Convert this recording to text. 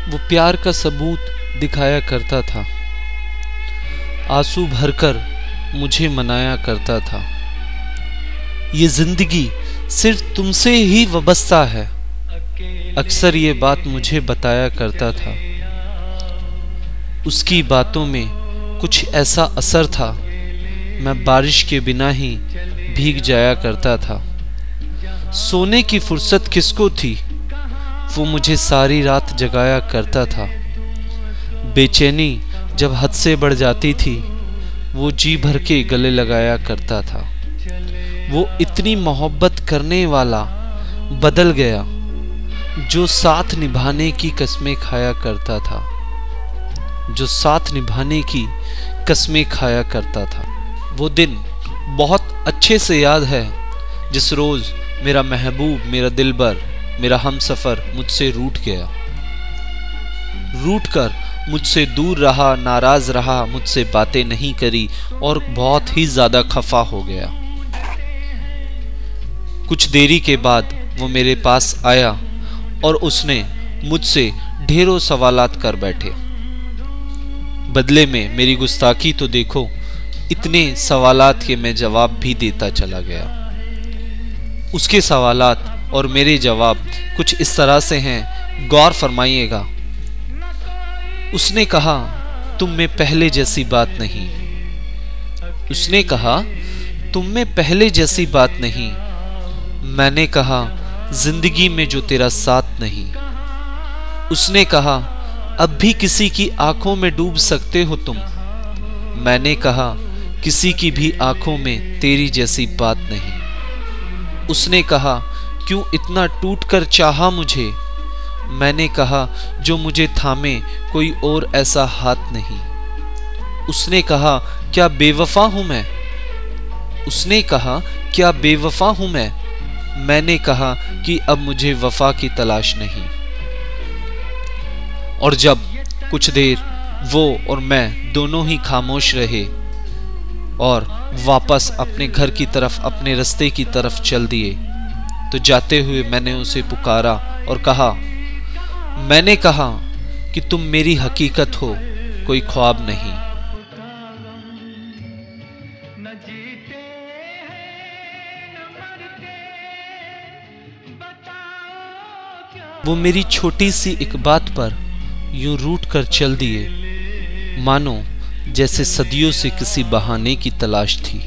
वो प्यार का सबूत दिखाया करता था, आंसू भरकर मुझे मनाया करता था। ये जिंदगी सिर्फ तुमसे ही वाबस्ता है, अक्सर ये बात मुझे बताया करता था। उसकी बातों में कुछ ऐसा असर था, मैं बारिश के बिना ही भीग जाया करता था। सोने की फुर्सत किसको थी, वो मुझे सारी रात जगाया करता था। बेचैनी जब हद से बढ़ जाती थी, वो जी भर के गले लगाया करता था। वो इतनी मोहब्बत करने वाला बदल गया, जो साथ निभाने की कस्में खाया करता था, जो साथ निभाने की कस्में खाया करता था। वो दिन बहुत अच्छे से याद है, जिस रोज़ मेरा महबूब, मेरा दिलबर, मेरा हमसफ़र मुझसे रूठ गया। रूठ कर मुझसे दूर रहा, नाराज़ रहा, मुझसे बातें नहीं करी और बहुत ही ज़्यादा खफा हो गया। कुछ देरी के बाद वो मेरे पास आया और उसने मुझसे ढेरों सवालात कर बैठे। बदले में मेरी गुस्ताखी तो देखो, इतने सवालात के मैं जवाब भी देता चला गया। उसके सवालात और मेरे जवाब कुछ इस तरह से हैं, गौर फरमाइएगा। उसने कहा, तुम में पहले जैसी बात नहीं। उसने कहा, तुम में पहले जैसी बात नहीं। मैंने कहा, जिंदगी में जो तेरा साथ नहीं। उसने कहा, अब भी किसी की आंखों में डूब सकते हो तुम। मैंने कहा, किसी की भी आंखों में तेरी जैसी बात नहीं। उसने कहा, क्यों इतना टूट कर चाहा मुझे। मैंने कहा, जो मुझे थामे कोई और ऐसा हाथ नहीं। उसने कहा, क्या बेवफा हूं मैं। उसने कहा, क्या बेवफा हूं मैं। मैंने कहा कि अब मुझे वफा की तलाश नहीं। और जब कुछ देर वो और मैं दोनों ही खामोश रहे और वापस अपने घर की तरफ, अपने रास्ते की तरफ चल दिए, तो जाते हुए मैंने उसे पुकारा और कहा, मैंने कहा कि तुम मेरी हकीकत हो, कोई ख्वाब नहीं। वो मेरी छोटी सी एक बात पर यूं रूठ कर चल दिए, मानो जैसे सदियों से किसी बहाने की तलाश थी।